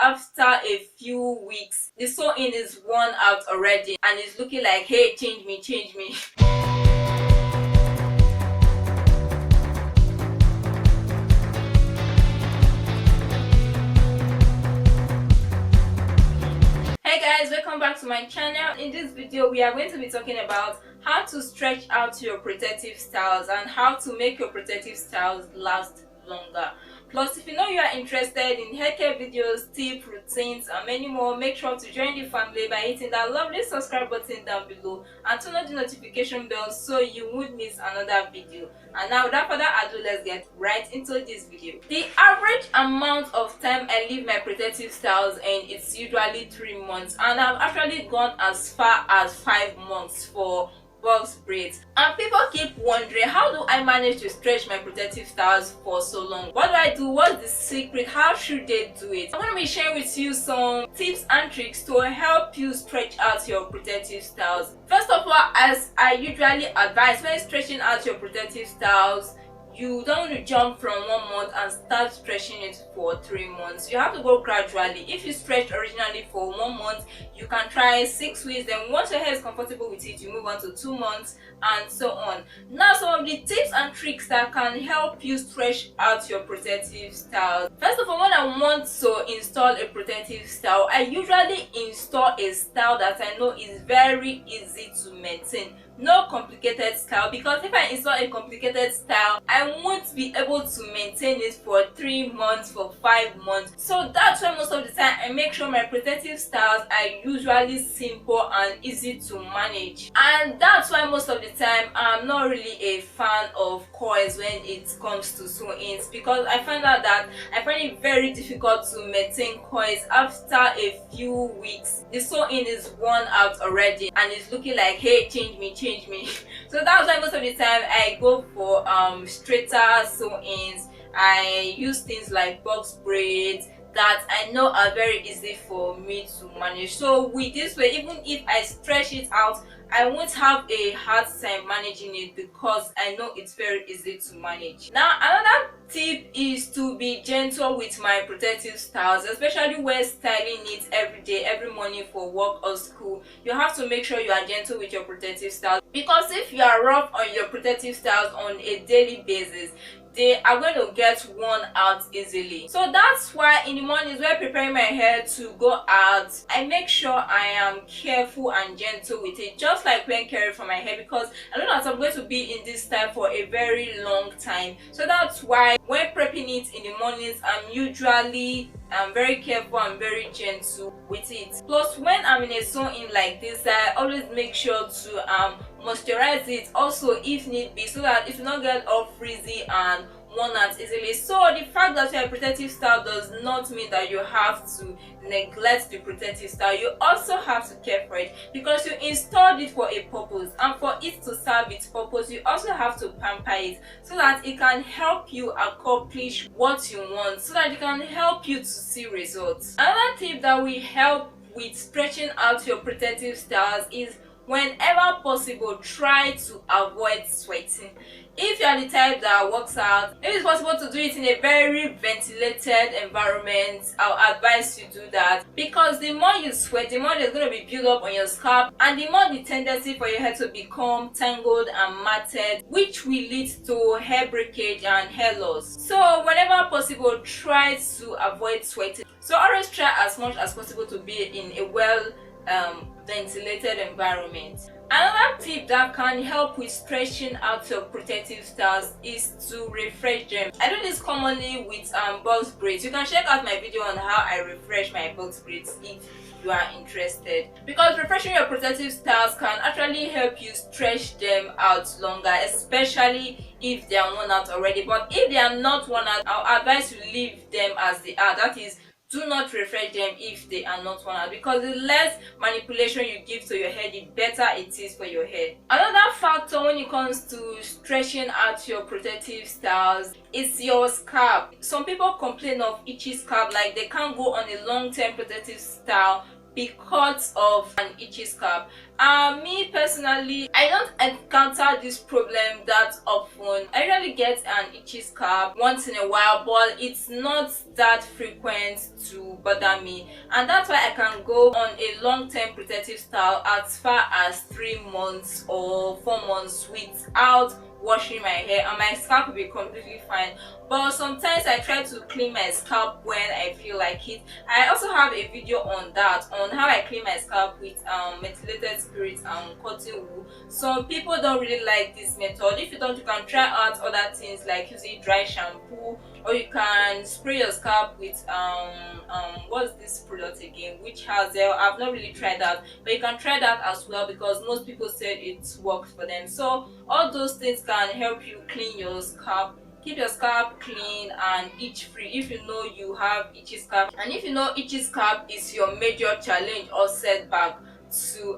after a few weeks the sew-in is worn out already and it's looking like, hey, change me, change me. Hey guys, welcome back to my channel. In this video we are going to be talking about how to stretch out your protective styles and how to make your protective styles last longer. Plus, if you know you are interested in haircare videos, tips, routines and many more, make sure to join the family by hitting that lovely subscribe button down below and turn on the notification bell so you won't miss another video. And now without further ado, let's get right into this video. The average amount of time I leave my protective styles in is usually 3 months, and I've actually gone as far as 5 months for box braids. And people keep wondering, how do I manage to stretch my protective styles for so long? What do I do? What's the secret? How should they do it? I'm going to be sharing with you some tips and tricks to help you stretch out your protective styles. First of all, as I usually advise, when stretching out your protective styles, you don't want to jump from 1 month and start stretching it for 3 months. You have to go gradually. If you stretch originally for 1 month, you can try 6 weeks. Then once your hair is comfortable with it, you move on to 2 months and so on. Now, some of the tips and tricks that can help you stretch out your protective style. First of all, when I want to install a protective style, I usually install a style that I know is very easy to maintain. No complicated style, because if I install a complicated style, I won't be able to maintain it for 3 months, for 5 months. So that's why most of the time I make sure my protective styles are usually simple and easy to manage. And that's why most of the time I'm not really a fan of coils when it comes to sew-ins, because I find out that I find it very difficult to maintain coils after a few weeks. The sew-in is worn out already and it's looking like, hey, change me, change me. So that's why most of the time I go for straighter sew-ins. I use things like box braids that I know are very easy for me to manage. So with this way, even if I stretch it out, I won't have a hard time managing it because I know it's very easy to manage. Now, another tip is to be gentle with my protective styles, especially when styling it every day, every morning for work or school. You have to make sure you are gentle with your protective styles, because if you are rough on your protective styles on a daily basis, they are going to get worn out easily. So that's why in the mornings when preparing my hair to go out, I make sure I am careful and gentle with it, just like when caring for my hair, because I know that I'm going to be in this style for a very long time. So that's why when prepping it in the mornings, I'm usually very careful and very gentle with it. Plus, when I'm in a sew-in like this, I always make sure to moisturize it also if need be, so that it will not get all frizzy and worn out easily. So the fact that you have a protective style does not mean that you have to neglect the protective style. You also have to care for it, because you installed it for a purpose, and for it to serve its purpose, you also have to pamper it so that it can help you accomplish what you want, so that it can help you to see results. Another tip that will help with stretching out your protective styles is, whenever possible, try to avoid sweating. If you are the type that works out, if it's possible to do it in a very ventilated environment, I'll advise you do that, because the more you sweat, the more there's going to be build up on your scalp, and the more the tendency for your hair to become tangled and matted, which will lead to hair breakage and hair loss. So whenever possible, try to avoid sweating. So always try as much as possible to be in a well ventilated environment. Another tip that can help with stretching out your protective styles is to refresh them. I do this commonly with box braids. You can check out my video on how I refresh my box braids if you are interested, because refreshing your protective styles can actually help you stretch them out longer, especially if they are worn out already. But if they are not worn out, I'll advise you leave them as they are. That is, do not refresh them if they are not worn out, because the less manipulation you give to your hair, the better it is for your hair. Another factor when it comes to stretching out your protective styles is your scalp. Some people complain of itchy scalp, like they can't go on a long-term protective style because of an itchy scalp. Me personally, I don't encounter this problem that often. I usually get an itchy scalp once in a while, but it's not that frequent to bother me, and that's why I can go on a long-term protective style as far as 3 months or 4 months without washing my hair, and my scalp will be completely fine. But sometimes I try to clean my scalp when I feel like it. I also have a video on that, on how I clean my scalp with methylated spirit and cotton wool. Some people don't really like this method. If you don't, you can try out other things like using dry shampoo, or you can spray your scalp with what's this product again, which has I've not really tried that, but you can try that as well because most people said it works for them. So all those things can help you clean your scalp, keep your scalp clean and itch free if you know you have itchy scalp, and if you know itchy scalp is your major challenge or setback to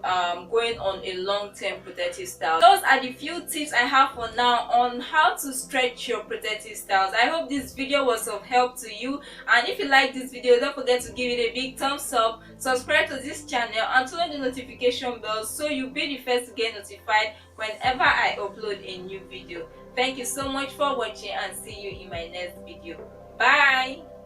going on a long-term protective style. Those are the few tips I have for now on how to stretch your protective styles. I hope this video was of help to you, and if you like this video, don't forget to give it a big thumbs up, subscribe to this channel and turn on the notification bell so you'll be the first to get notified whenever I upload a new video. Thank you so much for watching, and see you in my next video. Bye.